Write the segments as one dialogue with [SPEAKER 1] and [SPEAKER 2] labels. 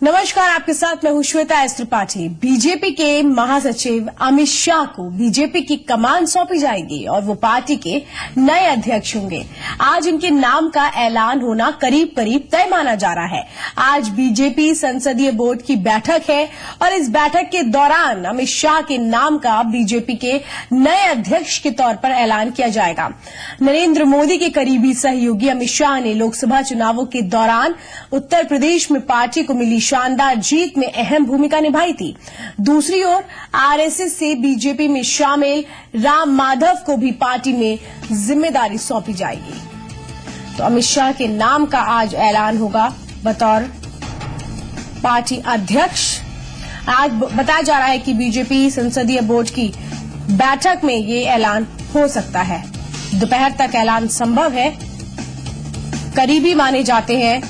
[SPEAKER 1] नमस्कार, आपके साथ मैं हूं श्वेता एस त्रिपाठी। बीजेपी के महासचिव अमित शाह को बीजेपी की कमान सौंपी जाएगी और वो पार्टी के नए अध्यक्ष होंगे। आज इनके नाम का ऐलान होना करीब करीब तय माना जा रहा है। आज बीजेपी संसदीय बोर्ड की बैठक है और इस बैठक के दौरान अमित शाह के नाम का बीजेपी के नए अध्यक्ष के तौर पर ऐलान किया जाएगा। नरेंद्र मोदी के करीबी सहयोगी अमित शाह ने लोकसभा चुनावों के दौरान उत्तर प्रदेश में पार्टी को मिली शानदार जीत में अहम भूमिका निभाई थी। दूसरी ओर आरएसएस से बीजेपी में शामिल राम माधव को भी पार्टी में जिम्मेदारी सौंपी जाएगी। तो अमित शाह के नाम का आज ऐलान होगा बतौर पार्टी अध्यक्ष। आज बताया जा रहा है कि बीजेपी संसदीय बोर्ड की बैठक में ये ऐलान हो सकता है। दोपहर तक ऐलान संभव है। करीबी माने जाते हैं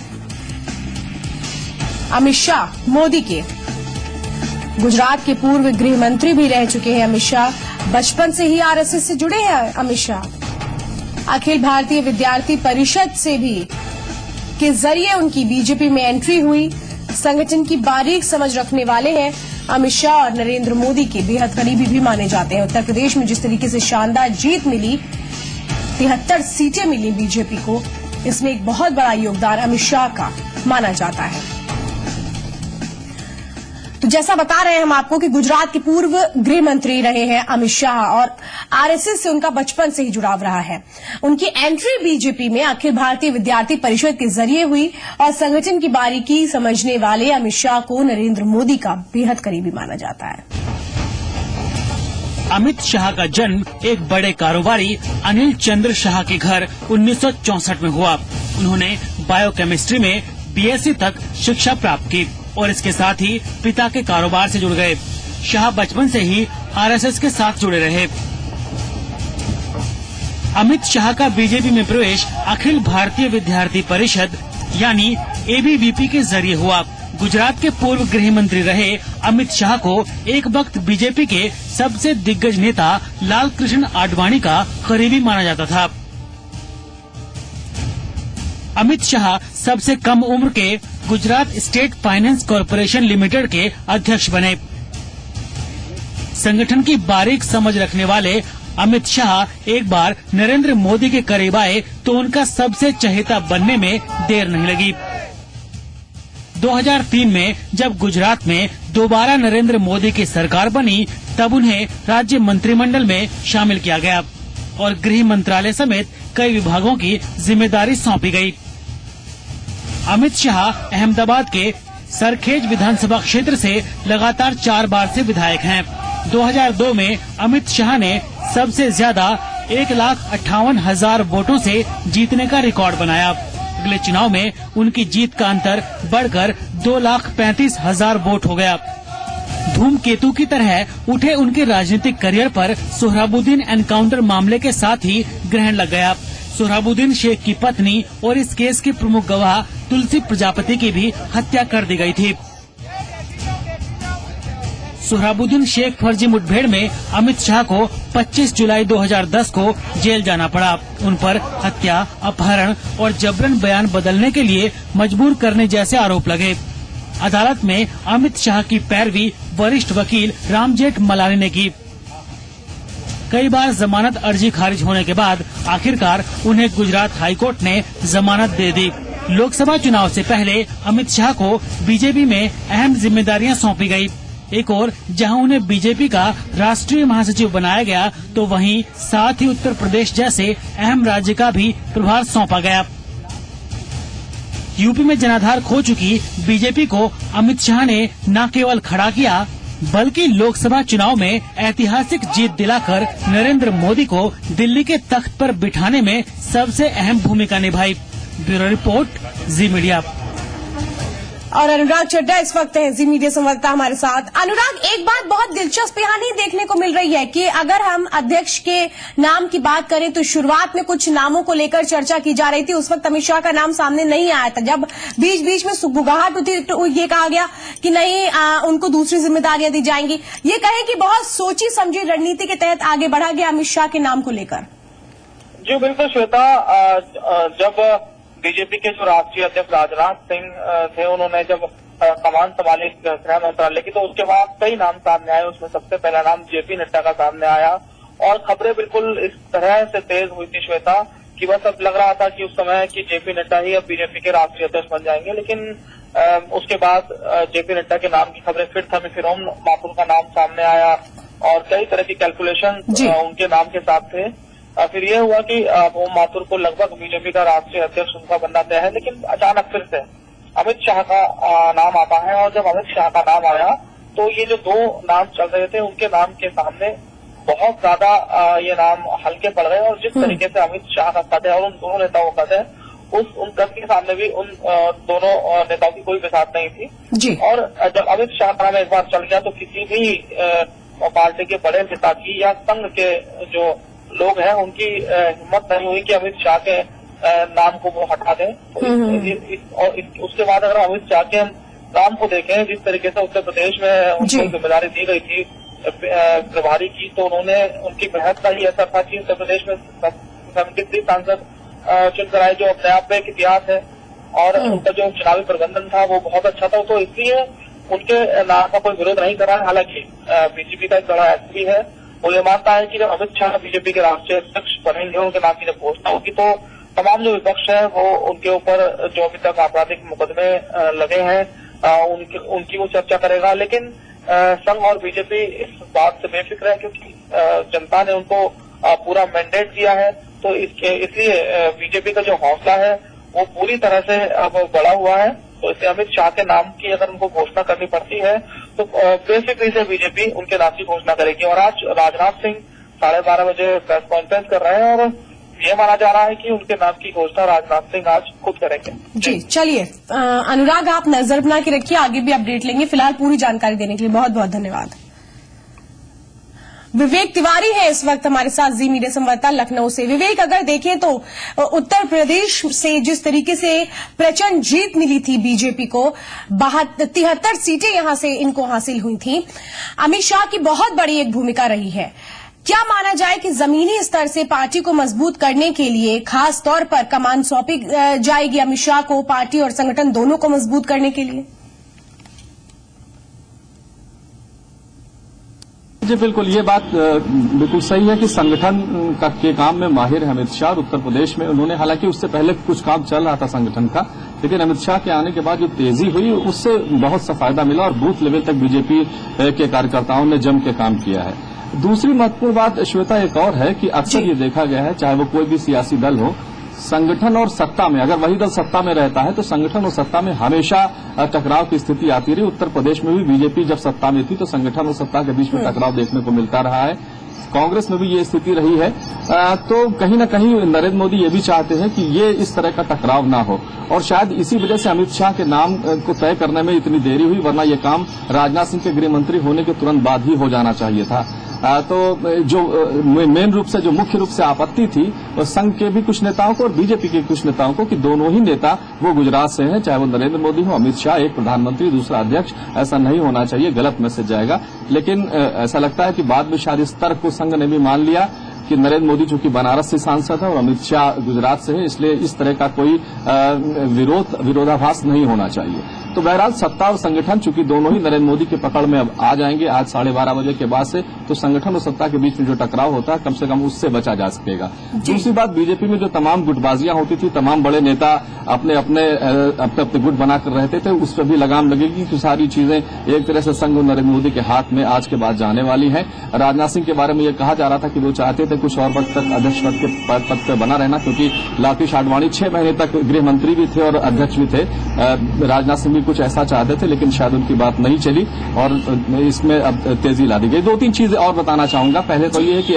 [SPEAKER 1] अमित शाह मोदी के। गुजरात के पूर्व गृह मंत्री भी रह चुके हैं अमित शाह। बचपन से ही आरएसएस से जुड़े हैं अमित शाह। अखिल भारतीय विद्यार्थी परिषद से भी के जरिए उनकी बीजेपी में एंट्री हुई। संगठन की बारीक समझ रखने वाले हैं अमित शाह और नरेंद्र मोदी के बेहद करीबी भी माने जाते हैं। उत्तर प्रदेश में जिस तरीके से शानदार जीत मिली, 73 सीटें मिली बीजेपी को, इसमें एक बहुत बड़ा योगदान अमित शाह का माना जाता है। तो जैसा बता रहे हैं हम आपको कि गुजरात के पूर्व गृह मंत्री रहे हैं अमित शाह और आरएसएस से उनका बचपन से ही जुड़ाव रहा है। उनकी एंट्री बीजेपी में अखिल भारतीय विद्यार्थी परिषद के जरिए हुई और संगठन की बारीकी समझने वाले अमित शाह को नरेंद्र मोदी का बेहद करीबी माना जाता है।
[SPEAKER 2] अमित शाह का जन्म एक बड़े कारोबारी अनिल चंद्र शाह के घर 1964 में हुआ। उन्होंने बायोकेमिस्ट्री में बीएससी तक शिक्षा प्राप्त की और इसके साथ ही पिता के कारोबार से जुड़ गए। शाह बचपन से ही आरएसएस के साथ जुड़े रहे। अमित शाह का बीजेपी में प्रवेश अखिल भारतीय विद्यार्थी परिषद यानी एबीवीपी के जरिए हुआ। गुजरात के पूर्व गृह मंत्री रहे अमित शाह को एक वक्त बीजेपी के सबसे दिग्गज नेता लाल कृष्ण आडवाणी का करीबी माना जाता था। अमित शाह सबसे कम उम्र के Gujarat state finance corporation limited के अध्यक्ष बने। संगठन की बारीक समझ रखने वाले अमित शाह एक बार नरेंद्र मोदी के करीब आए तो उनका सबसे चहेता बनने में देर नहीं लगी। 2003 में जब गुजरात में दोबारा नरेंद्र मोदी की सरकार बनी, तब उन्हें राज्य मंत्रिमंडल में शामिल किया गया और गृह मंत्रालय समेत कई विभागों की जिम्मेदारी सौंपी गई। अमित शाह अहमदाबाद के सरखेज विधानसभा क्षेत्र से लगातार 4 बार से विधायक हैं। 2002 में अमित शाह ने सबसे ज्यादा 1,58,000 वोटों से जीतने का रिकॉर्ड बनाया। अगले चुनाव में उनकी जीत का अंतर बढ़कर 2,35,000 वोट हो गया। धूमकेतु की तरह उठे उनके राजनीतिक करियर पर सोहराबुद्दीन एनकाउंटर मामले के साथ ही ग्रहण लग गया। सोहराबुद्दीन शेख की पत्नी और इस केस के प्रमुख गवाह तुलसी प्रजापति की भी हत्या कर दी गई थी। सोहराबुद्दीन शेख फर्जी मुठभेड़ में अमित शाह को 25 जुलाई 2010 को जेल जाना पड़ा। उन पर हत्या, अपहरण और जबरन बयान बदलने के लिए मजबूर करने जैसे आरोप लगे। अदालत में अमित शाह की पैरवी वरिष्ठ वकील राम जेठमलानी ने की। कई बार जमानत अर्जी खारिज होने के बाद आखिरकार उन्हें गुजरात हाईकोर्ट ने जमानत दे दी। लोकसभा चुनाव से पहले अमित शाह को बीजेपी में अहम जिम्मेदारियां सौंपी गई। एक और जहां उन्हें बीजेपी का राष्ट्रीय महासचिव बनाया गया, तो वहीं साथ ही उत्तर प्रदेश जैसे अहम राज्य का भी प्रभार सौंपा गया। यूपी में जनाधार खो चुकी बीजेपी को अमित शाह ने न केवल खड़ा किया, बल्कि लोकसभा चुनाव में ऐतिहासिक जीत दिलाकर नरेंद्र मोदी को दिल्ली के तख्त पर बिठाने में सबसे अहम भूमिका निभाई। ब्यूरो रिपोर्ट, जी मीडिया।
[SPEAKER 1] और अनुराग चड्ढा इस वक्त है जी मीडिया संवाददाता हमारे साथ। अनुराग, एक बात बहुत दिलचस्प यहाँ नहीं देखने को मिल रही है कि अगर हम अध्यक्ष के नाम की बात करें तो शुरुआत में कुछ नामों को लेकर चर्चा की जा रही थी। उस वक्त अमित शाह का नाम सामने नहीं आया था। जब बीच बीच में सुगबुगाहट होती तो ये कहा गया कि नहीं, उनको दूसरी जिम्मेदारियां दी जाएंगी। ये कहें कि बहुत सोची समझी रणनीति के तहत आगे बढ़ा गया अमित शाह के नाम को लेकर।
[SPEAKER 3] जी बिल्कुल श्वेता, जब बीजेपी के जो राष्ट्रीय अध्यक्ष राजनाथ सिंह थे, उन्होंने जब कमान संभाली गृह मंत्रालय की, तो उसके बाद कई नाम सामने आए। उसमें सबसे पहला नाम जेपी नड्डा का सामने आया और खबरें बिल्कुल इस तरह से तेज हुई थी श्वेता कि बस अब लग रहा था कि उस समय कि जेपी नड्डा ही अब बीजेपी के राष्ट्रीय अध्यक्ष बन जाएंगे। लेकिन उसके बाद जेपी नड्डा के नाम की खबरें फिर थमी, फिर ओम माथुर का नाम सामने आया और कई तरह की कैलकुलेशन उनके नाम के साथ थे। फिर यह हुआ कि ओम माथुर को लगभग बीजेपी का राष्ट्रीय अध्यक्ष उनका बनना तय है। लेकिन अचानक फिर से अमित शाह का नाम आता है और जब अमित शाह का नाम आया तो ये जो दो नाम चल रहे थे उनके नाम के सामने बहुत ज्यादा ये नाम हल्के पड़ गए। और जिस तरीके से अमित शाह का कद है और उन दोनों नेताओं का कद है, उन कद के सामने भी उन दोनों नेताओं की कोई बिसात नहीं थी जी। और जब अमित शाह का नाम एक बार चल गया तो किसी भी पार्टी के बड़े नेता की या संघ के जो लोग हैं उनकी हिम्मत नहीं हुई कि अमित शाह के नाम को वो हटा दें। और उसके बाद अगर अमित शाह के नाम को देखें, जिस तरीके से उत्तर प्रदेश में उनको जिम्मेदारी दी गई थी प्रभारी की, तो उन्होंने उनकी मेहनत का ही असर था कि उत्तर प्रदेश में 73 सांसद चुनकर आए, जो अपने आप में एक इतिहास है। और उनका जो चुनावी प्रबंधन था वो बहुत अच्छा था, तो इसलिए उनके नाम का कोई विरोध नहीं कर रहा है। हालांकि बीजेपी का एक बड़ा एसपी है, वो ये मानता है कि जब अमित शाह बीजेपी के राष्ट्रीय अध्यक्ष बनेंगे, उनके नाम की जब घोषणा होगी तो तमाम जो विपक्ष है वो उनके ऊपर जो अभी तक आपराधिक मुकदमे लगे हैं उनकी वो चर्चा करेगा। लेकिन संघ और बीजेपी इस बात से बेफिक्र है क्योंकि जनता ने उनको पूरा मैंडेट दिया है। तो इसलिए बीजेपी का जो हौसला है वो पूरी तरह से अब बढ़ा हुआ है। तो इसलिए अमित शाह के नाम की अगर उनको घोषणा करनी पड़ती है तो बेसिकली से बीजेपी उनके नाम की घोषणा करेगी। और आज राजनाथ सिंह 12:30 बजे प्रेस कॉन्फ्रेंस कर रहे हैं और ये माना जा रहा है कि उनके नाम की घोषणा राजनाथ सिंह आज खुद करेंगे।
[SPEAKER 1] जी चलिए अनुराग, आप नजर बना के रखिए, आगे भी अपडेट लेंगे। फिलहाल पूरी जानकारी देने के लिए बहुत बहुत धन्यवाद। विवेक तिवारी है इस वक्त हमारे साथ, जी मीडिया संवाददाता लखनऊ से। विवेक, अगर देखें तो उत्तर प्रदेश से जिस तरीके से प्रचंड जीत मिली थी बीजेपी को, 73 सीटें यहां से इनको हासिल हुई थी, अमित शाह की बहुत बड़ी एक भूमिका रही है। क्या माना जाए कि जमीनी स्तर से पार्टी को मजबूत करने के लिए खास तौर पर कमान सौंपी जाएगी अमित शाह को, पार्टी और संगठन दोनों को मजबूत करने के लिए?
[SPEAKER 4] जी बिल्कुल, ये बात बिल्कुल सही है कि संगठन के काम में माहिर है अमित शाह। उत्तर प्रदेश में उन्होंने, हालांकि उससे पहले कुछ काम चल रहा था संगठन का, लेकिन अमित शाह के आने के बाद जो तेजी हुई उससे बहुत सा फायदा मिला और बूथ लेवल तक बीजेपी के कार्यकर्ताओं ने जम के काम किया है। दूसरी महत्वपूर्ण बात श्वेता एक और है कि अक्सर ये देखा गया है, चाहे वो कोई भी सियासी दल हो, संगठन और सत्ता में, अगर वही दल सत्ता में रहता है तो संगठन और सत्ता में हमेशा टकराव की स्थिति आती रही। उत्तर प्रदेश में भी बीजेपी जब सत्ता में थी तो संगठन और सत्ता के बीच में टकराव देखने को मिलता रहा है। कांग्रेस में भी ये स्थिति रही है। तो कहीं न कहीं नरेंद्र मोदी ये भी चाहते हैं कि ये इस तरह का टकराव ना हो और शायद इसी वजह से अमित शाह के नाम को तय करने में इतनी देरी हुई, वरना ये काम राजनाथ सिंह के गृह मंत्री होने के तुरंत बाद ही हो जाना चाहिए था। तो जो मेन रूप से, जो मुख्य रूप से आपत्ति थी वो संघ के भी कुछ नेताओं को और बीजेपी के कुछ नेताओं को कि दोनों ही नेता वो गुजरात से हैं, चाहे वो नरेंद्र मोदी हो, अमित शाह, एक प्रधानमंत्री दूसरा अध्यक्ष, ऐसा नहीं होना चाहिए, गलत मैसेज जाएगा। लेकिन ऐसा लगता है कि बाद में शायद इस तर्क को संघ ने भी मान लिया कि नरेंद्र मोदी चूंकि बनारस से सांसद है और अमित शाह गुजरात से है, इसलिए इस तरह का कोई विरोधाभास नहीं होना चाहिए। तो बहरहाल सत्ता और संगठन चूंकि दोनों ही नरेंद्र मोदी के पकड़ में अब आ जाएंगे आज 12:30 बजे के बाद से, तो संगठन और सत्ता के बीच में जो टकराव होता है कम से कम उससे बचा जा सकेगा। दूसरी बात, बीजेपी में जो तमाम गुटबाजियां होती थी, तमाम बड़े नेता अपने अपने गुट बनाकर रहते थे, उस पर भी लगाम लगेगी कि सारी चीजें एक तरह से संघ और नरेंद्र मोदी के हाथ में आज के बाद जाने वाली हैं। राजनाथ सिंह के बारे में ये कहा जा रहा था कि वो चाहते थे कुछ और वक्त तक अध्यक्ष पद पर बना रहना, क्योंकि लालकृष्ण आडवाणी 6 महीने तक गृह मंत्री भी थे और अध्यक्ष भी थे। राजनाथ सिंह भी कुछ ऐसा चाहते थे, लेकिन शायद उनकी बात नहीं चली और इसमें अब तेजी ला दी गई। 2-3 चीजें और बताना चाहूंगा। पहले तो ये है कि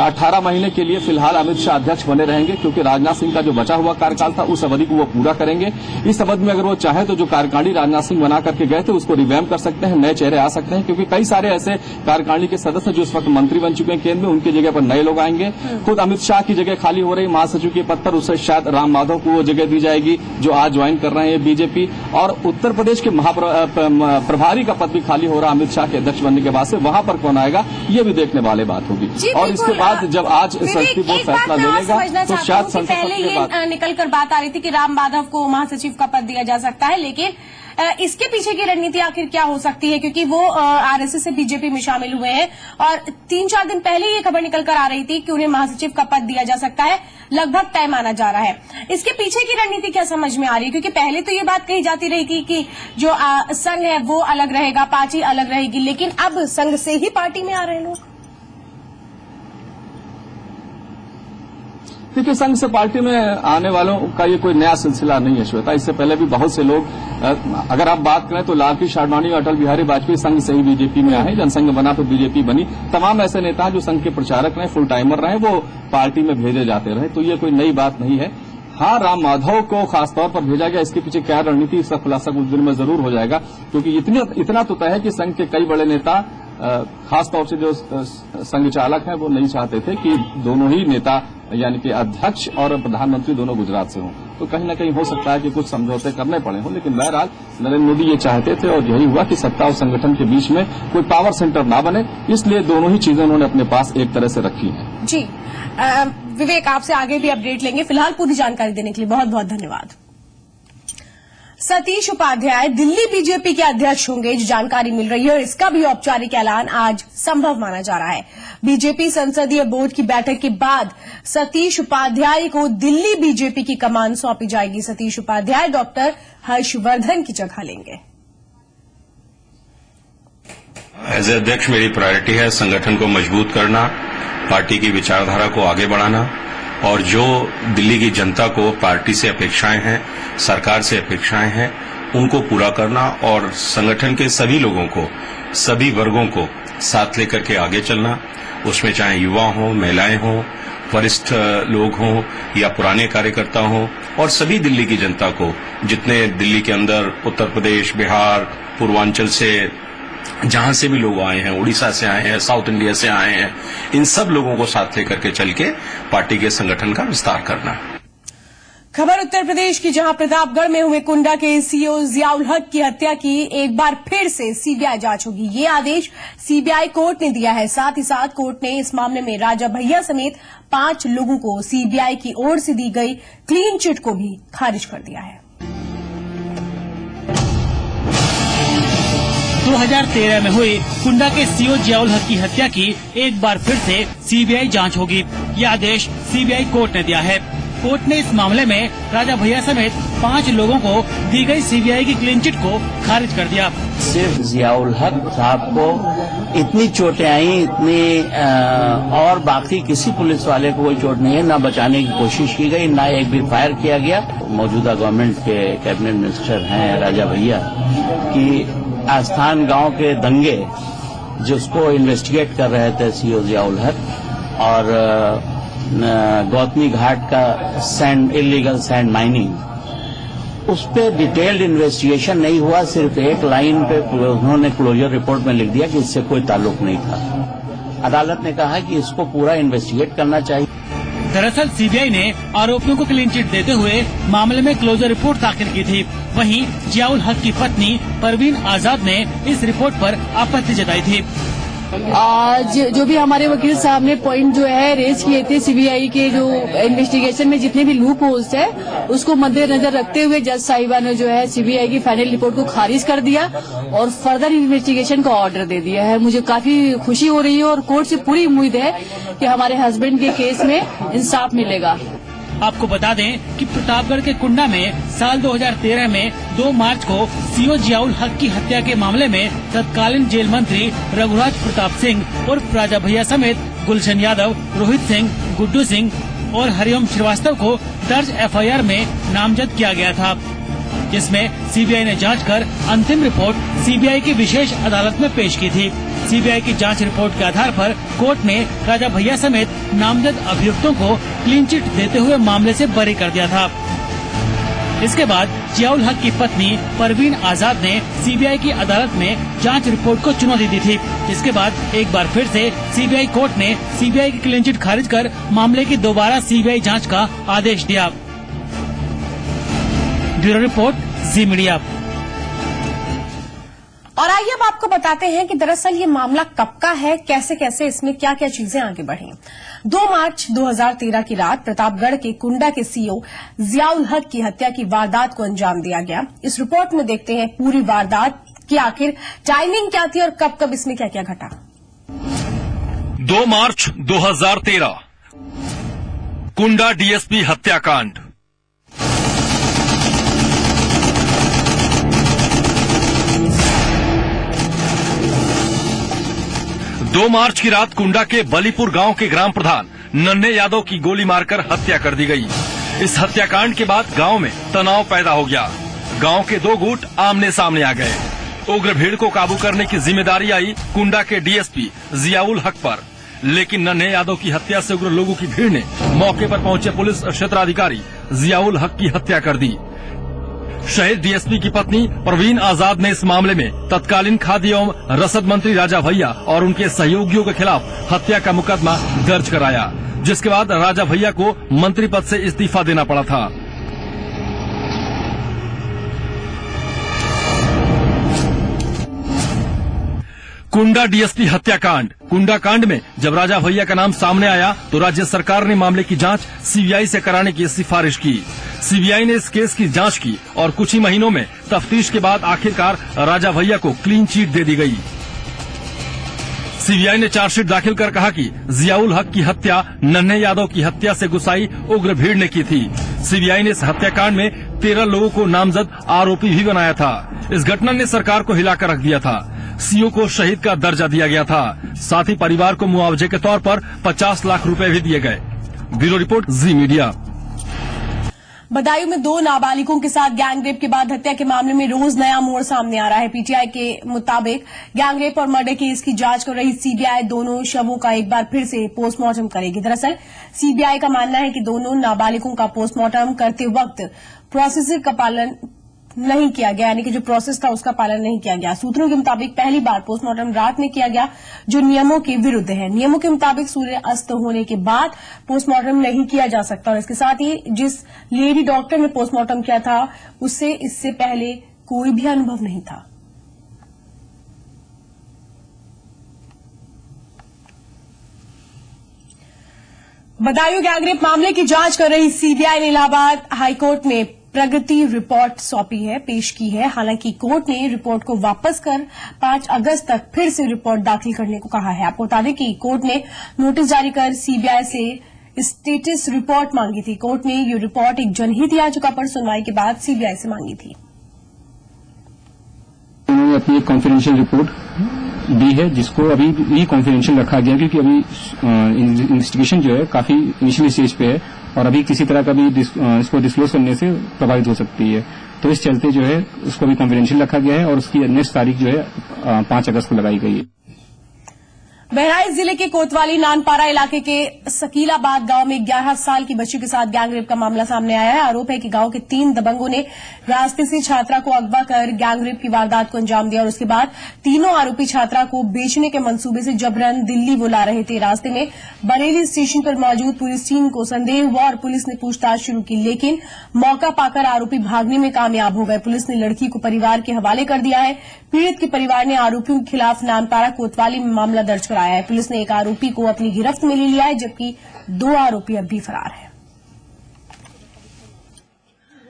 [SPEAKER 4] 18 महीने के लिए फिलहाल अमित शाह अध्यक्ष बने रहेंगे, क्योंकि राजनाथ सिंह का जो बचा हुआ कार्यकाल था उस अवधि को वो पूरा करेंगे। इस अवधि में अगर वो चाहे तो जो कार्यकारिणी राजनाथ सिंह बना करके गए थे उसको रिवैम्प कर सकते हैं, नए चेहरे आ सकते हैं, क्योंकि कई सारे ऐसे कार्यकारिणी के सदस्य जो इस वक्त मंत्री बन चुके हैं केंद्र में, उनकी जगह पर नए लोग आएंगे। खुद अमित शाह की जगह खाली हो रही महासचिव के पद पर, उससे शायद राम माधव को वो जगह दी जाएगी जो आज ज्वाइन कर रहे हैं बीजेपी। और उत्तर प्रदेश के प्रभारी का पद भी खाली हो रहा अमित शाह के अध्यक्ष बनने के बाद से, वहां पर कौन आएगा ये भी देखने वाली बात होगी। और इसके बाद जब आज संसदीय बोर्ड फैसला लेगा तो शायद संसद
[SPEAKER 1] पहले ये निकलकर बात आ रही थी कि राम माधव को महासचिव का पद दिया जा सकता है, लेकिन इसके पीछे की रणनीति आखिर क्या हो सकती है, क्योंकि वो आरएसएस से बीजेपी में शामिल हुए हैं और 3-4 दिन पहले ये खबर निकल कर आ रही थी कि उन्हें महासचिव का पद दिया जा सकता है, लगभग तय माना जा रहा है। इसके पीछे की रणनीति क्या समझ में आ रही है, क्योंकि पहले तो ये बात कही जाती रही थी कि जो संघ है वो अलग रहेगा, पार्टी अलग रहेगी, लेकिन अब संघ से ही पार्टी में आ रहे हैं लोग।
[SPEAKER 4] देखिए, संघ से पार्टी में आने वालों का ये कोई नया सिलसिला नहीं है श्वेता। इससे पहले भी बहुत से लोग, अगर आप बात करें तो लालकृष्ण आडवाणी और अटल बिहारी वाजपेयी संघ से ही बीजेपी में आए, जनसंघ बना तो बीजेपी बनी। तमाम ऐसे नेता जो संघ के प्रचारक रहे, फुल टाइमर रहे, वो पार्टी में भेजे जाते रहे, तो ये कोई नई बात नहीं है। हाँ, राम माधव को खासतौर पर भेजा गया, इसके पीछे क्या रणनीति, इसका खुलासा कुछ दिन में जरूर हो जाएगा, क्योंकि इतना तो तय है कि संघ के कई बड़े नेता, खासतौर से जो संघ चालक हैं, वो नहीं चाहते थे कि दोनों ही नेता यानी कि अध्यक्ष और प्रधानमंत्री दोनों गुजरात से हों। तो कहीं न कहीं हो सकता है कि कुछ समझौते करने पड़े हों, लेकिन बहरहाल नरेंद्र मोदी ये चाहते थे और यही हुआ कि सत्ता और संगठन के बीच में कोई पावर सेंटर ना बने, इसलिए दोनों ही चीजें उन्होंने अपने पास एक तरह से रखी हैं।
[SPEAKER 1] जी विवेक, आपसे आगे भी अपडेट लेंगे, फिलहाल पूरी जानकारी देने के लिए बहुत बहुत धन्यवाद। सतीश उपाध्याय दिल्ली बीजेपी के अध्यक्ष होंगे, जो जानकारी मिल रही है, और इसका भी औपचारिक ऐलान आज संभव माना जा रहा है। बीजेपी संसदीय बोर्ड की बैठक के बाद सतीश उपाध्याय को दिल्ली बीजेपी की कमान सौंपी जाएगी। सतीश उपाध्याय डॉक्टर हर्षवर्धन की जगह लेंगे।
[SPEAKER 5] एज ए अध्यक्ष मेरी प्रायोरिटी है संगठन को मजबूत करना, पार्टी की विचारधारा को आगे बढ़ाना, और जो दिल्ली की जनता को पार्टी से अपेक्षाएं हैं, सरकार से अपेक्षाएं हैं, उनको पूरा करना, और संगठन के सभी लोगों को, सभी वर्गों को साथ लेकर के आगे चलना। उसमें चाहे युवा हों, महिलाएं हों, वरिष्ठ लोग हों या पुराने कार्यकर्ता हों, और सभी दिल्ली की जनता को, जितने दिल्ली के अंदर उत्तर प्रदेश, बिहार, पूर्वांचल से जहां से भी लोग आए हैं, उड़ीसा से आए हैं, साउथ इंडिया से आए हैं, इन सब लोगों को साथ लेकर के चल के पार्टी के संगठन का विस्तार करना।
[SPEAKER 1] खबर उत्तर प्रदेश की, जहां प्रतापगढ़ में हुए कुंडा के सीईओ जियाउल हक की हत्या की एक बार फिर से सीबीआई जांच होगी। ये आदेश सीबीआई कोर्ट ने दिया है। साथ ही साथ कोर्ट ने इस मामले में राजा भैया समेत 5 लोगों को सीबीआई की ओर से दी गई क्लीन चिट को भी खारिज कर दिया है।
[SPEAKER 2] 2013 में हुई कुंडा के सीईओ जियाउल हक की हत्या की एक बार फिर से सीबीआई जांच होगी। यह आदेश सीबीआई कोर्ट ने दिया है। कोर्ट ने इस मामले में राजा भैया समेत 5 लोगों को दी गई सीबीआई की क्लीन चिट को खारिज कर दिया।
[SPEAKER 6] सिर्फ जियाउल हक साहब को इतनी चोटें आई, इतनी और बाकी किसी पुलिस वाले को कोई चोट नहीं है, न बचाने की कोशिश की गई, न एक भी फायर किया गया। मौजूदा गवर्नमेंट के कैबिनेट मिनिस्टर हैं राजा भैया की आस्थान गांव के दंगे जिसको इन्वेस्टिगेट कर रहे थे सीईओ जियाउल हक, और गौतमी घाट का इलीगल सैंड माइनिंग, उस पे डिटेल्ड इन्वेस्टिगेशन नहीं हुआ। सिर्फ एक लाइन पे उन्होंने क्लोजर रिपोर्ट में लिख दिया कि इससे कोई ताल्लुक नहीं था। अदालत ने कहा कि इसको पूरा इन्वेस्टिगेट करना चाहिए।
[SPEAKER 2] दरअसल सीबीआई ने आरोपियों को क्लीन चिट देते हुए मामले में क्लोजर रिपोर्ट दाखिल की थी। वहीं जियाउल हक की पत्नी परवीन आजाद ने इस रिपोर्ट पर आपत्ति जताई थी।
[SPEAKER 7] जो भी हमारे वकील साहब ने पॉइंट जो है रेज किए थे, सीबीआई के जो इन्वेस्टिगेशन में जितने भी लूप होल्स है उसको मद्देनजर रखते हुए जज साहिबा ने जो है सीबीआई की फाइनल रिपोर्ट को खारिज कर दिया और फर्दर इन्वेस्टिगेशन का ऑर्डर दे दिया है। मुझे काफी खुशी हो रही है और कोर्ट से पूरी उम्मीद है कि हमारे हस्बैंड के केस में इंसाफ मिलेगा।
[SPEAKER 2] आपको बता दें कि प्रतापगढ़ के कुंडा में साल 2013 में 2 मार्च को सीईओ जियाउल हक की हत्या के मामले में तत्कालीन जेल मंत्री रघुराज प्रताप सिंह और राजा भैया समेत गुलशन यादव, रोहित सिंह, गुड्डू सिंह और हरिओम श्रीवास्तव को दर्ज एफआईआर में नामजद किया गया था, जिसमें सीबीआई ने जांच कर अंतिम रिपोर्ट सीबीआई की विशेष अदालत में पेश की थी। सीबीआई की जांच रिपोर्ट के आधार पर कोर्ट ने राजा भैया समेत नामजद अभियुक्तों को क्लीन चिट देते हुए मामले से बरी कर दिया था। इसके बाद जियाउल हक की पत्नी परवीन आजाद ने सीबीआई की अदालत में जांच रिपोर्ट को चुनौती दी थी, जिसके बाद एक बार फिर से सीबीआई कोर्ट ने सीबीआई की क्लीन चिट खारिज कर मामले की दोबारा सीबीआई जांच का आदेश दिया। ब्यूरो रिपोर्ट, जी मीडिया।
[SPEAKER 1] और आइए अब आपको बताते हैं कि दरअसल ये मामला कब का है, कैसे कैसे इसमें क्या क्या चीजें आगे बढ़ी। 2 मार्च 2013 की रात प्रतापगढ़ के कुंडा के सीओ जियाउल हक की हत्या की वारदात को अंजाम दिया गया। इस रिपोर्ट में देखते हैं पूरी वारदात की आखिर टाइमिंग क्या थी और कब कब इसमें क्या क्या घटा।
[SPEAKER 8] 2 मार्च 2013 कुंडा डीएसपी हत्याकांड। 2 मार्च की रात कुंडा के बलीपुर गांव के ग्राम प्रधान नन्हे यादव की गोली मारकर हत्या कर दी गई। इस हत्याकांड के बाद गांव में तनाव पैदा हो गया। गांव के 2 गुट आमने सामने आ गए। उग्र भीड़ को काबू करने की जिम्मेदारी आई कुंडा के डीएसपी जियाउल हक पर, लेकिन नन्हे यादव की हत्या से उग्र लोगों की भीड़ ने मौके पर पहुंचे पुलिस क्षेत्राधिकारी जियाउल हक की हत्या कर दी। शहीद डीएसपी की पत्नी परवीन आजाद ने इस मामले में तत्कालीन खाद्य एवं रसद मंत्री राजा भैया और उनके सहयोगियों के खिलाफ हत्या का मुकदमा दर्ज कराया, जिसके बाद राजा भैया को मंत्री पद से इस्तीफा देना पड़ा था। कुंडा डीएसपी हत्याकांड। कुंडा कांड में जब राजा भैया का नाम सामने आया तो राज्य सरकार ने मामले की जांच सीबीआई से कराने की सिफारिश की। सीबीआई ने इस केस की जांच की और कुछ ही महीनों में तफ्तीश के बाद आखिरकार राजा भैया को क्लीन चिट दे दी गई। सीबीआई ने चार्जशीट दाखिल कर कहा कि जियाउल हक की हत्या नन्हे यादव की हत्या से गुस्साई उग्र भीड़ ने की थी। सीबीआई ने इस हत्याकांड में 13 लोगों को नामजद आरोपी भी बनाया था। इस घटना ने सरकार को हिलाकर रख दिया था। सीओ को शहीद का दर्जा दिया गया था। साथ ही परिवार को मुआवजे के तौर पर 50 लाख रुपए भी दिए गए। ब्यूरो रिपोर्ट, जी मीडिया।
[SPEAKER 1] बदायूं में 2 नाबालिगों के साथ गैंगरेप के बाद हत्या के मामले में रोज नया मोड़ सामने आ रहा है। पीटीआई के मुताबिक गैंगरेप और मर्डर केस की जांच कर रही सीबीआई दोनों शवों का एक बार फिर से पोस्टमार्टम करेगी। दरअसल सीबीआई का मानना है कि दोनों नाबालिगों का पोस्टमार्टम करते वक्त प्रोसेस का पालन नहीं किया गया, यानी कि जो प्रोसेस था उसका पालन नहीं किया गया। सूत्रों के मुताबिक पहली बार पोस्टमार्टम रात में किया गया, जो नियमों के विरुद्ध है। नियमों के मुताबिक सूर्य अस्त होने के बाद पोस्टमार्टम नहीं किया जा सकता। और इसके साथ ही जिस लेडी डॉक्टर ने पोस्टमार्टम किया था उससे इससे पहले कोई भी अनुभव नहीं था। बदायूं गैंगरेप मामले की जांच कर रही सीबीआई ने इलाहाबाद हाईकोर्ट में प्रगति रिपोर्ट सौंपी है, पेश की है। हालांकि कोर्ट ने रिपोर्ट को वापस कर 5 अगस्त तक फिर से रिपोर्ट दाखिल करने को कहा है। आपको बता दें कि कोर्ट ने नोटिस जारी कर सीबीआई से स्टेटस रिपोर्ट मांगी थी। कोर्ट ने ये रिपोर्ट एक जनहित याचिका पर सुनवाई के बाद सीबीआई से मांगी थी।
[SPEAKER 9] उन्होंने अपनी एक कॉन्फिडेंशियल रिपोर्ट दी है, जिसको अभी भी कॉन्फिडेंशियल रखा गया, क्योंकि अभी इन्वेस्टिगेशन जो है काफी इनिशियल स्टेज पे है और अभी किसी तरह का भी इसको डिस्क्लोज करने से प्रभावित हो सकती है। तो इस चलते जो है उसको भी कॉन्फिडेंशियल रखा गया है और उसकी नेक्स्ट तारीख जो है 5 अगस्त को लगाई गई है।
[SPEAKER 1] बहराइच जिले के कोतवाली नानपारा इलाके के सकीलाबाद गांव में 11 साल की बच्ची के साथ गैंगरेप का मामला सामने आया है। आरोप है कि गांव के 3 दबंगों ने रास्ते से छात्रा को अगवा कर गैंगरेप की वारदात को अंजाम दिया और उसके बाद तीनों आरोपी छात्रा को बेचने के मंसूबे से जबरन दिल्ली बुला रहे थे। रास्ते में बरेली स्टेशन पर मौजूद पुलिस टीम को संदेह हुआ और पुलिस ने पूछताछ शुरू की, लेकिन मौका पाकर आरोपी भागने में कामयाब हो गए। पुलिस ने लड़की को परिवार के हवाले कर दिया है। पीड़ित के परिवार ने आरोपियों के खिलाफ नानपारा कोतवाली में मामला दर्ज कराया है। पुलिस ने एक आरोपी को अपनी गिरफ्त में ले लिया है, जबकि 2 आरोपी अब भी फरार हैं।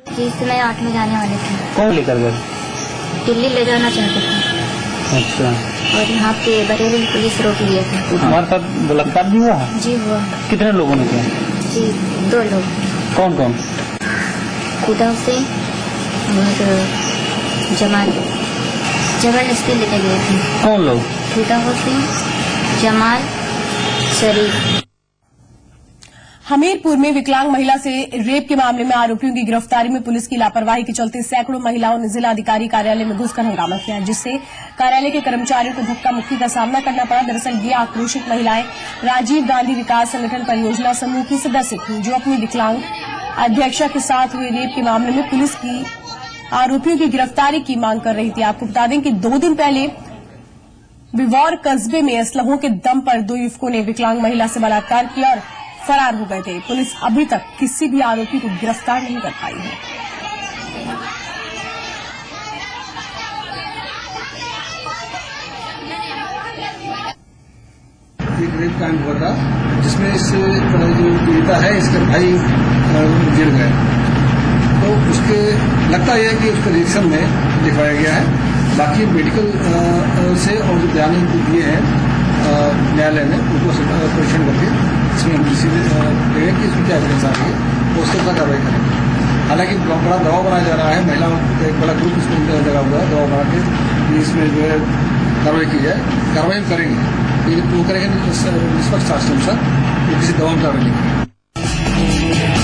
[SPEAKER 10] जी, इस समय 8 में जाने वाले थे।
[SPEAKER 9] कौन लेकर गए?
[SPEAKER 10] दिल्ली ले जाना चाहते थे।
[SPEAKER 9] अच्छा।
[SPEAKER 10] और यहाँ पे बरेली पुलिस रोक लिया था।
[SPEAKER 9] हमारे साथ बलात्कार भी हुआ?
[SPEAKER 10] जी हुआ।
[SPEAKER 9] कितने लोगों ने किया?
[SPEAKER 10] जी, 2 लोग।
[SPEAKER 9] कौन कौन?
[SPEAKER 10] खुदा हुसैन और जमाल एसपी लेके गए थे।
[SPEAKER 9] कौन लोग?
[SPEAKER 10] खुदा हुसैन, जमाल, शरीफ।
[SPEAKER 1] हमीरपुर में विकलांग महिला से रेप के मामले में आरोपियों की गिरफ्तारी में पुलिस की लापरवाही के चलते सैकड़ों महिलाओं ने जिलाधिकारी कार्यालय में घुसकर हंगामा किया, जिससे कार्यालय के कर्मचारियों को धक्का मुक्की का सामना करना पड़ा। दरअसल ये आक्रोशित महिलाएं राजीव गांधी विकास संगठन परियोजना समूह की सदस्य थीं, जो अपनी विकलांग अध्यक्षा के साथ हुए रेप के मामले में पुलिस की आरोपियों की गिरफ्तारी की मांग कर रही थी। आपको बता दें कि 2 दिन पहले बिवौर कस्बे में असलहों के दम पर 2 युवकों ने विकलांग महिला से बलात्कार किया और फरार हो गए थे। पुलिस अभी तक किसी भी आरोपी को गिरफ्तार नहीं कर पाई है।
[SPEAKER 11] एक रेप कांड हुआ था जिसमें इस जो पीड़िता है इसके भाई गिर गए। तो उसके लगता यह है कि उसके रिएक्शन में दिखाया गया है। बाकी मेडिकल से और जो बयान दिए हैं न्यायालय ने उनको परीक्षण करके इसमें हम डिसीजन लेंगे कि इसमें क्या एविडेंस आ रही है तो उसके साथ कार्रवाई करेंगे। हालांकि बड़ा दबाव बनाया जा रहा है, महिलाओं का एक बड़ा ग्रुप इसमें लगा हुआ है दबाव बना के इसमें जो है कार्रवाई की जाए। कार्रवाई हम करेंगे, वो करेंगे निष्पक्ष शासन अनुसार, किसी दबाव में कार्रवाई नहीं करेंगे।